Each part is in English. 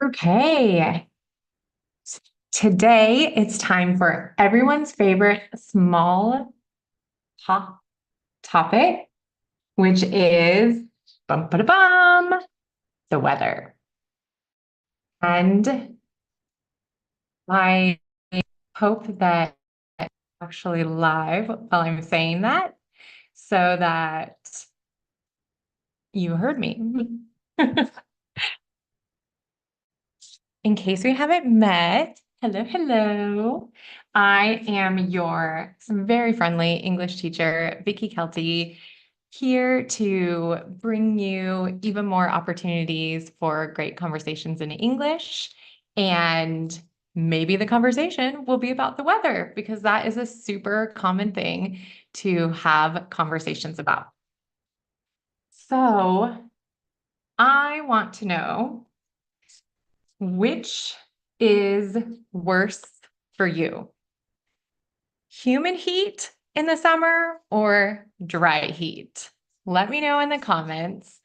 Okay, today it's time for everyone's favorite small top topic, which is bum ba bum, the weather. And I hope that it's actually live while I'm saying that so that you heard me. In case we haven't met, hello, hello. I am your very friendly English teacher, Vicky Kelty, here to bring you even more opportunities for great conversations in English. And maybe the conversation will be about the weather because that is a super common thing to have conversations about. So I want to know, which is worse for you? Humid heat in the summer or dry heat? Let me know in the comments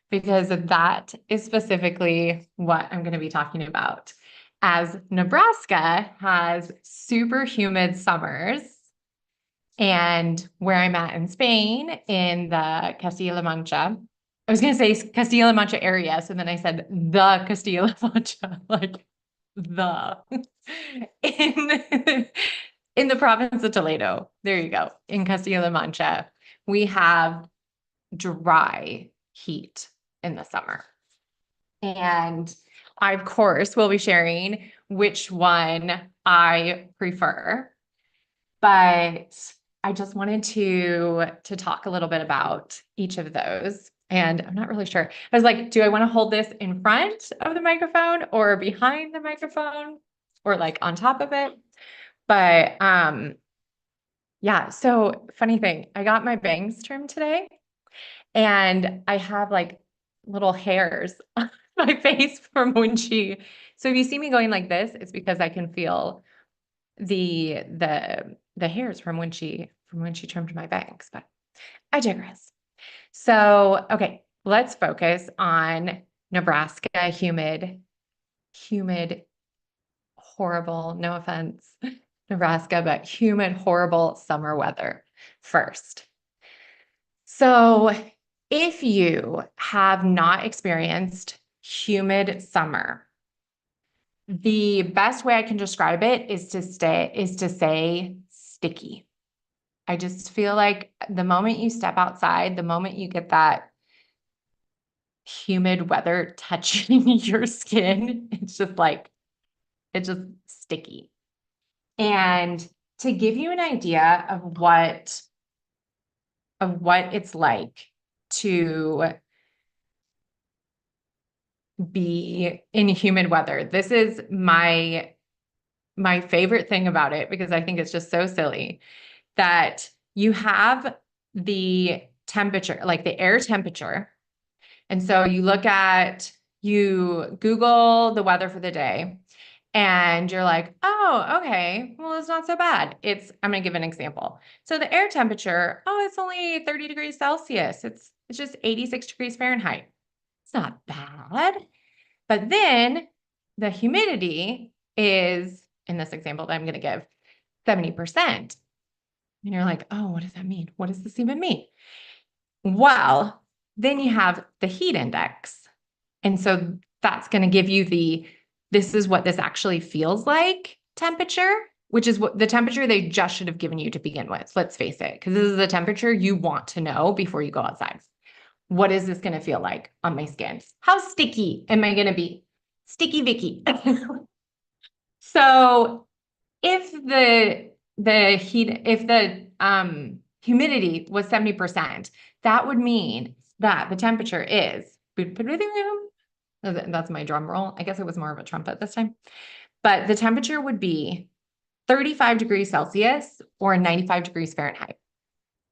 because that is specifically what I'm going to be talking about. As Nebraska has super humid summers, and where I'm at in Spain, in the Castilla-La Mancha, I was going to say Castilla-La Mancha area. So then I said the Castilla-La Mancha, like the in in the province of Toledo. There you go. In Castilla-La Mancha, we have dry heat in the summer. And I, of course, will be sharing which one I prefer. But I just wanted to talk a little bit about each of those. And I'm not really sure. I was like, do I want to hold this in front of the microphone or behind the microphone or like on top of it? But yeah, so funny thing, I got my bangs trimmed today and I have like little hairs on my face from when so if you see me going like this, it's because I can feel the hairs from when she trimmed my bangs, but I digress. So, okay, let's focus on Nebraska humid, horrible, no offense, Nebraska, but humid, horrible summer weather first. So, if you have not experienced humid summer, the best way I can describe it is to say sticky. I just feel like the moment you step outside, the moment you get that humid weather touching your skin, it's just sticky. And to give you an idea of what it's like to be in humid weather, this is my favorite thing about it because I think it's just so silly that you have the temperature, like the air temperature. And so you Google the weather for the day and you're like, oh, okay, well, it's not so bad. I'm going to give an example. So the air temperature, oh, it's only 30 degrees Celsius. It's just 86 degrees Fahrenheit. It's not bad. But then the humidity is, in this example that I'm going to give, 70%. And you're like, oh, what does that mean? What does this even mean? Well, then you have the heat index. And so that's going to give you this is what this actually feels like temperature, which is what the temperature they just should have given you to begin with. Let's face it, because this is the temperature you want to know before you go outside. What is this going to feel like on my skin? How sticky am I going to be? Sticky Vicky. So if the humidity was 70%, that would mean that the temperature is, that's my drum roll. I guess it was more of a trumpet this time. But the temperature would be 35 degrees Celsius or 95 degrees Fahrenheit.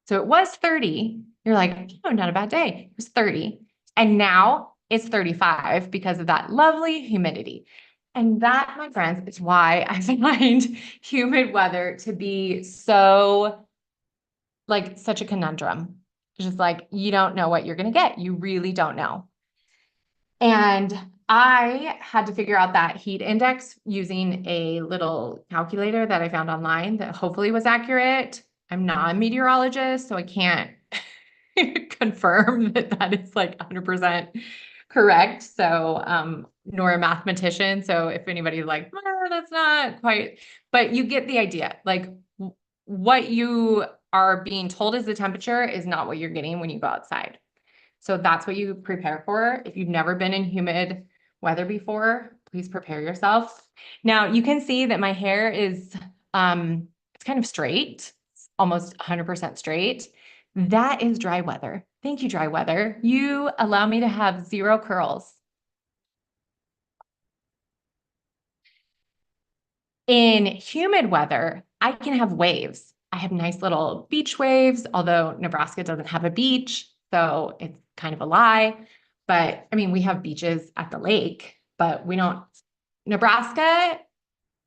So it was 30. You're like, oh, not a bad day. It was 30. And now it's 35 because of that lovely humidity. And that, my friends, is why I find humid weather to be so, like, such a conundrum. It's just like, you don't know what you're going to get. You really don't know. And I had to figure out that heat index using a little calculator that I found online that hopefully was accurate. I'm not a meteorologist, so I can't confirm that that is like 100% correct. So, nor a mathematician. So if anybody's like, that's not quite, but you get the idea. Like what you are being told is the temperature is not what you're getting when you go outside. So that's what you prepare for. If you've never been in humid weather before, please prepare yourself. Now you can see that my hair is, it's kind of straight, almost 100% straight. That is dry weather. Thank you, dry weather. You allow me to have zero curls. In humid weather, I can have waves. I have nice little beach waves, although Nebraska doesn't have a beach, so it's kind of a lie. But I mean, we have beaches at the lake, but we don't. Nebraska,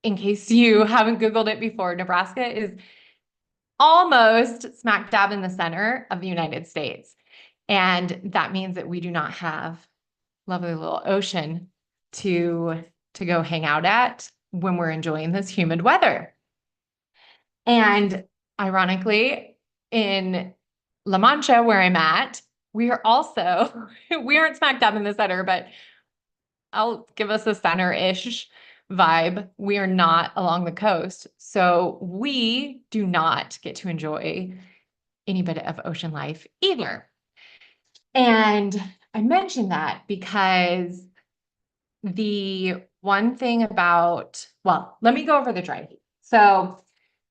in case you haven't Googled it before, Nebraska is almost smack dab in the center of the United States. And that means that we do not have lovely little ocean to go hang out at when we're enjoying this humid weather. And ironically, in La Mancha, where I'm at, we are also, we aren't smack dab in the center, but I'll give us a center-ish vibe. We are not along the coast. So we do not get to enjoy any bit of ocean life either. And I mention that because the one thing about, well, let me go over the dry heat. So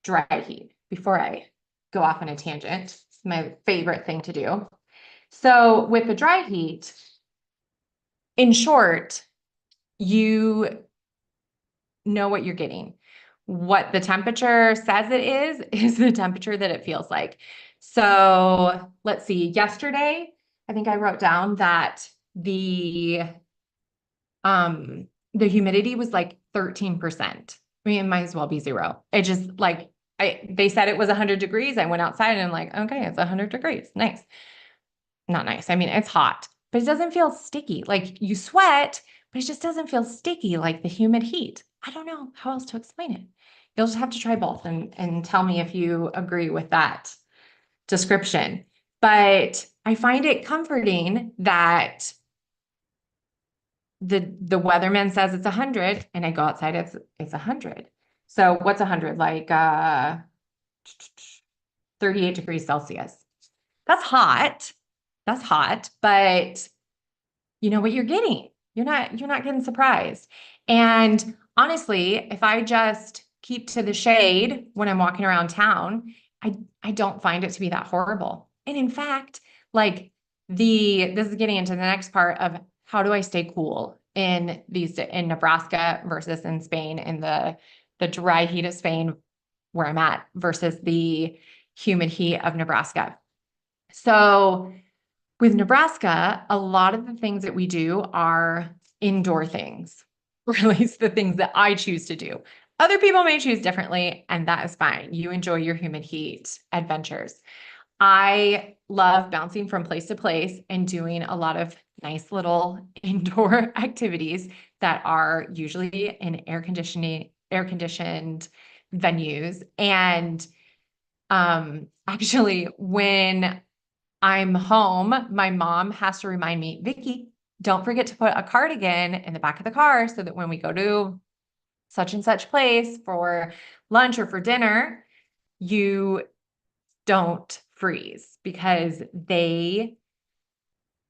dry heat before I go off on a tangent. It's my favorite thing to do. So with the dry heat, in short, you know what you're getting. What the temperature says it is the temperature that it feels like. So let's see, yesterday, I think I wrote down that the humidity was like 13%. I mean, it might as well be zero. It just like, they said it was 100 degrees. I went outside and I'm like, okay, it's 100 degrees. Nice. Not nice. I mean, it's hot, but it doesn't feel sticky. Like you sweat, but it just doesn't feel sticky like the humid heat. I don't know how else to explain it. You'll just have to try both and tell me if you agree with that description. But I find it comforting that the weatherman says it's 100 and I go outside, it's 100. So what's 100? Like 38 degrees Celsius. That's hot. That's hot, but you know what you're getting. You're not getting surprised. And honestly, if I just keep to the shade when I'm walking around town, I don't find it to be that horrible. And in fact, like this is getting into the next part of how do I stay cool in Nebraska versus in Spain, in the dry heat of Spain where I'm at versus the humid heat of Nebraska. So with Nebraska, a lot of the things that we do are indoor things, or at least the things that I choose to do. Other people may choose differently, and that is fine. You enjoy your humid heat adventures. I love bouncing from place to place and doing a lot of nice little indoor activities that are usually in air-conditioned venues. And actually, when I'm home, my mom has to remind me, Vicky, don't forget to put a cardigan in the back of the car so that when we go to such and such place for lunch or for dinner, you don't freeze, because they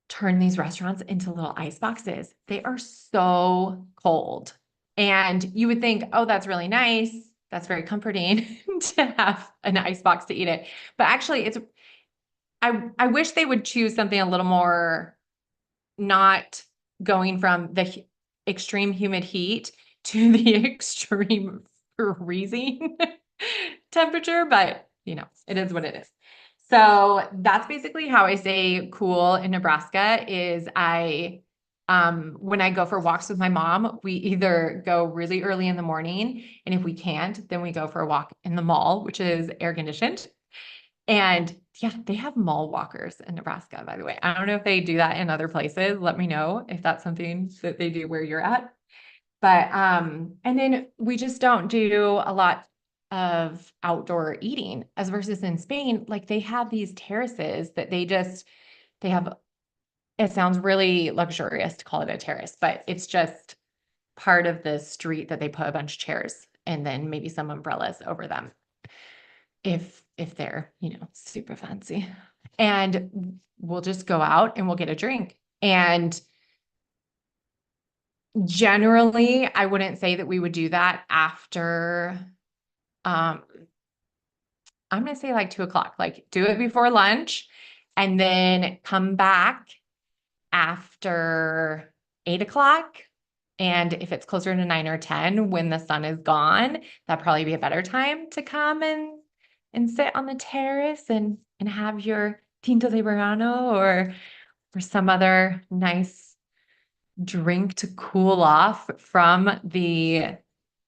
turn these restaurants into little ice boxes. They are so cold. And you would think, oh, that's really nice. That's very comforting to have an ice box to eat it. But actually, I wish they would choose something a little more, not going from the extreme humid heat to the extreme freezing temperature, but it is what it is. So that's basically how I stay cool in Nebraska. Is when I go for walks with my mom, we either go really early in the morning, and if we can't, then we go for a walk in the mall, which is air conditioned. And yeah, they have mall walkers in Nebraska, by the way. I don't know if they do that in other places. Let me know if that's something that they do where you're at. But and then we just don't do a lot of outdoor eating as versus in Spain, like they have these terraces that they have, it sounds really luxurious to call it a terrace, but it's just part of the street that they put a bunch of chairs and then maybe some umbrellas over them if they're, super fancy. And we'll just go out and we'll get a drink. And generally, I wouldn't say that we would do that after, um, I'm going to say like 2 o'clock, like do it before lunch and then come back after 8 o'clock. And if it's closer to 9 or 10, when the sun is gone, that'd probably be a better time to come and sit on the terrace and have your tinto de verano or some other nice drink to cool off from the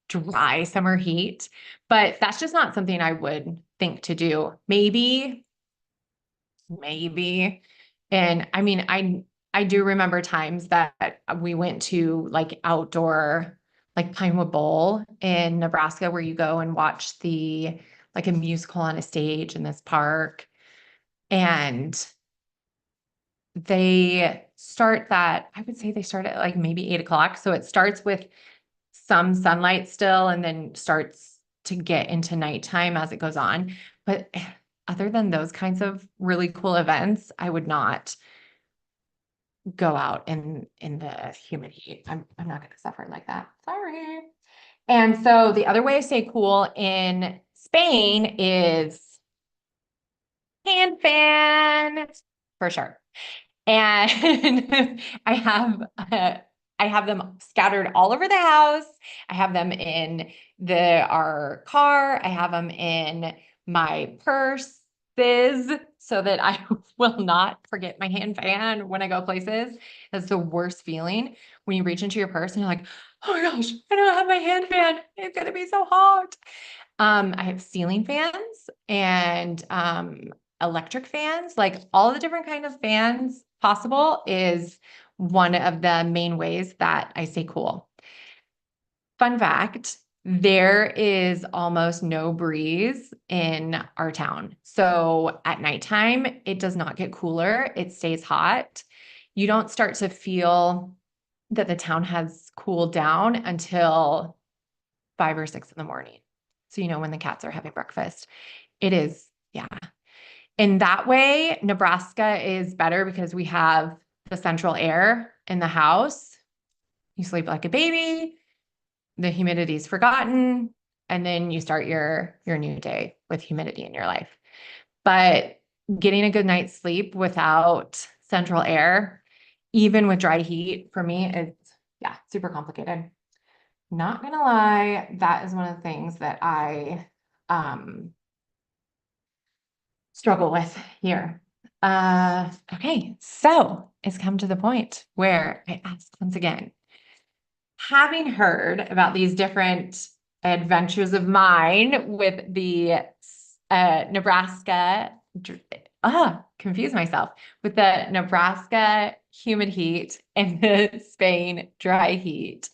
dry summer heat. But that's just not something I would think to do. Maybe. And I mean, I do remember times that we went to like outdoor, like Pinewood Bowl in Nebraska, where you go and watch like a musical on a stage in this park. And I would say they start at like maybe 8 o'clock. So it starts with some sunlight still and then starts to get into nighttime as it goes on. But other than those kinds of really cool events, I would not go out in the humid heat. I'm not going to suffer like that. Sorry. And so the other way to stay cool in Spain is hand fan for sure. And I have them scattered all over the house. I have them in our car. I have them in my purses so that I will not forget my hand fan when I go places. That's the worst feeling when you reach into your purse and you're like, oh my gosh, I don't have my hand fan. It's gonna be so hot. I have ceiling fans and electric fans, like all the different kind of fans possible is one of the main ways that I stay cool. Fun fact, there is almost no breeze in our town. So at nighttime, it does not get cooler. It stays hot. You don't start to feel that the town has cooled down until 5 or 6 in the morning. So, when the cats are having breakfast, it is, yeah. In that way, Nebraska is better because we have the central air in the house. You sleep like a baby, the humidity is forgotten, and then you start your new day with humidity in your life. But getting a good night's sleep without central air, even with dry heat, for me, it's, yeah, super complicated. Not gonna lie, that is one of the things that I struggle with here. Okay, so it's come to the point where I ask once again, having heard about these different adventures of mine with the Nebraska, confuse myself, with the Nebraska humid heat and the Spain dry heat,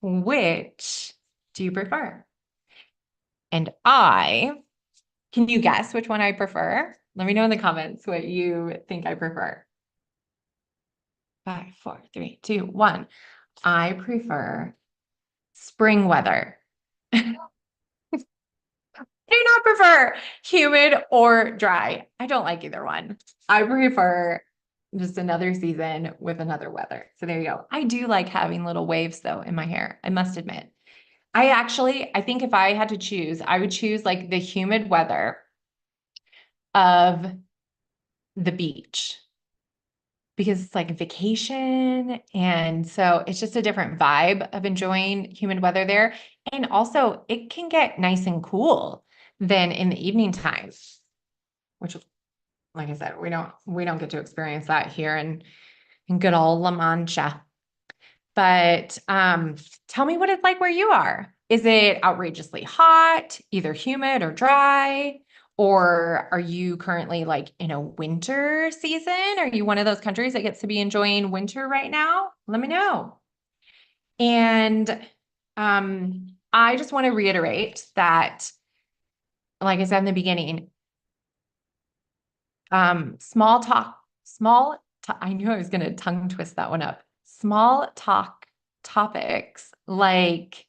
which do you prefer? And can you guess which one I prefer? Let me know in the comments what you think I prefer. 5, 4, 3, 2, 1. I prefer spring weather. I do not prefer humid or dry. I don't like either one. I prefer just another season with another weather. So there you go. I do like having little waves though in my hair, I must admit. I think if I had to choose, I would choose like the humid weather of the beach because it's like a vacation. And so it's just a different vibe of enjoying humid weather there. And also it can get nice and cool than in the evening times, which, like I said, we don't get to experience that here in good old La Mancha. But tell me what it's like where you are. Is it outrageously hot, either humid or dry? Or are you currently like in a winter season? Are you one of those countries that gets to be enjoying winter right now? Let me know. And I just want to reiterate that, like I said in the beginning, small talk, I knew I was going to tongue twist that one up. Small talk topics like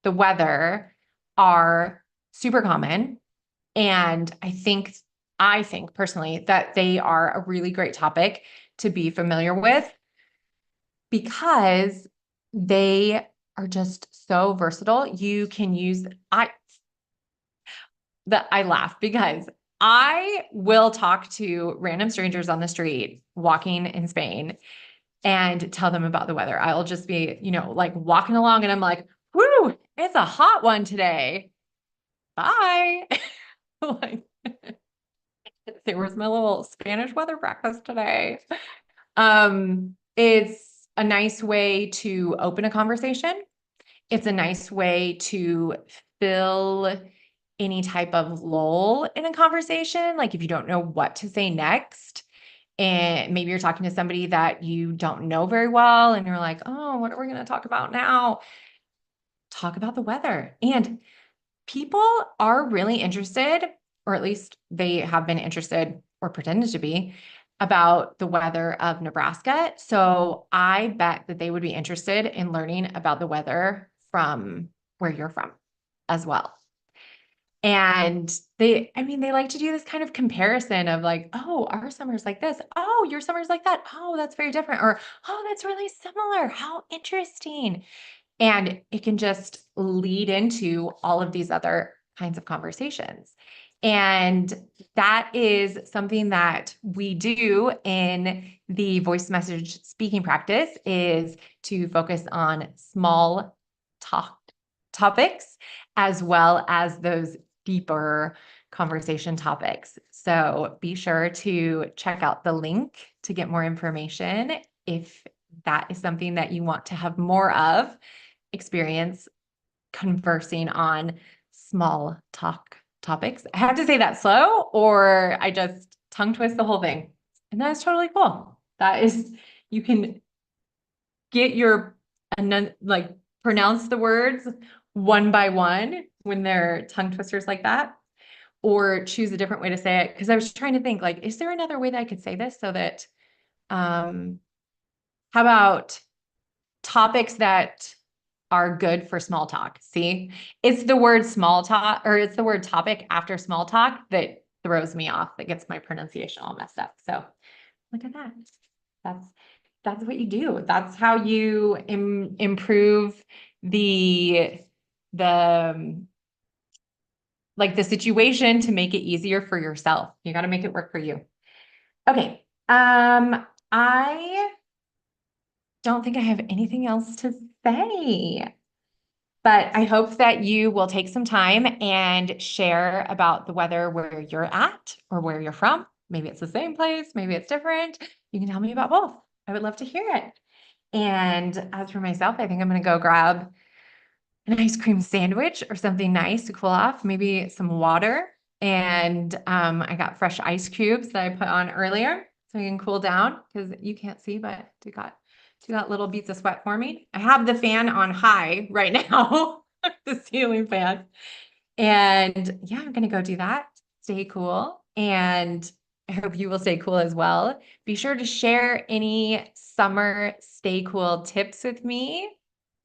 the weather are super common. And I think personally that they are a really great topic to be familiar with because they are just so versatile. You can use, I laugh because I will talk to random strangers on the street walking in Spain and tell them about the weather. I'll just be, like walking along and I'm like, whoo, it's a hot one today. Bye. Like, there was my little Spanish weather breakfast today. It's a nice way to open a conversation. It's a nice way to fill any type of lull in a conversation. Like if you don't know what to say next, and maybe you're talking to somebody that you don't know very well, and you're like, oh, what are we going to talk about now? Talk about the weather. And people are really interested, or at least they have been interested or pretended to be, about the weather of Nebraska. So I bet that they would be interested in learning about the weather from where you're from as well. And they like to do this kind of comparison of like, oh, our summer's like this. Oh, your summer's like that. Oh, that's very different. Or, oh, that's really similar. How interesting. And it can just lead into all of these other kinds of conversations. And that is something that we do in the voice message speaking practice, is to focus on small talk topics as well as those deeper conversation topics. So be sure to check out the link to get more information if that is something that you want to have more of, experience conversing on small talk topics. I have to say that slow or I just tongue twist the whole thing. And that's totally cool. That is, you can get your, like pronounce the words one by one when they're tongue twisters like that, or choose a different way to say it. Cause I was trying to think like, is there another way that I could say this so that, how about topics that are good for small talk? See, it's the word small talk, or it's the word topic after small talk that throws me off, that gets my pronunciation all messed up. So look at that. That's that's what you do. That's how you improve the like the situation to make it easier for yourself. You got to make it work for you. Okay. I don't think I have anything else to say. But I hope that you will take some time and share about the weather where you're at or where you're from. Maybe it's the same place, maybe it's different. You can tell me about both. I would love to hear it. And as for myself, I think I'm going to go grab an ice cream sandwich or something nice to cool off, maybe some water. And I got fresh ice cubes that I put on earlier so I can cool down, because you can't see, but got little beads of sweat for me. I have the fan on high right now, the ceiling fan. And yeah, I'm going to go do that. Stay cool. And I hope you will stay cool as well. Be sure to share any summer stay cool tips with me.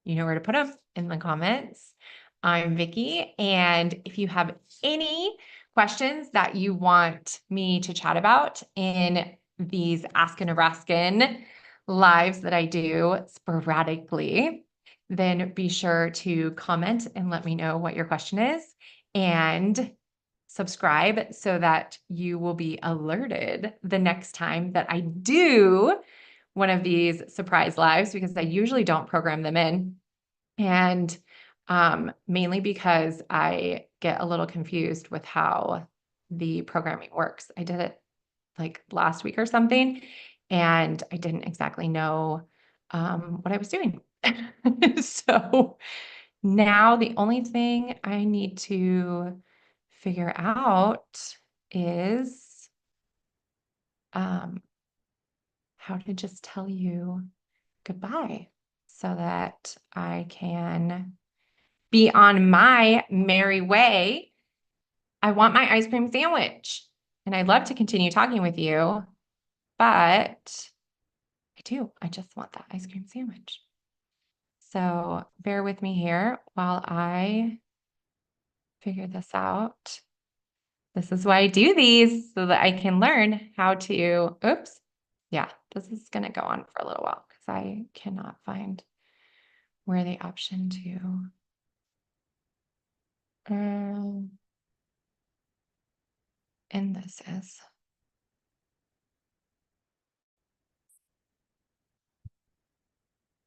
You know where to put them in the comments. I'm Vicky. And if you have any questions that you want me to chat about in these Ask a Nebraskan lives that I do sporadically, then be sure to comment and let me know what your question is, and subscribe so that you will be alerted the next time that I do one of these surprise lives, because I usually don't program them in. And mainly because I get a little confused with how the programming works. I did it like last week or something, and I didn't exactly know what I was doing. So now the only thing I need to figure out is how to just tell you goodbye so that I can be on my merry way. I want my ice cream sandwich. And I'd love to continue talking with you, but I do. I just want that ice cream sandwich. So bear with me here while I figure this out. This is why I do these so that I can learn how to, oops. Yeah, this is going to go on for a little while because I cannot find where the option to end this is.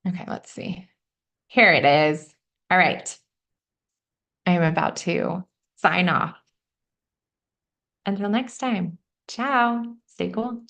Okay, let's see. Here it is. All right. I am about to sign off. Until next time. Ciao. Stay cool.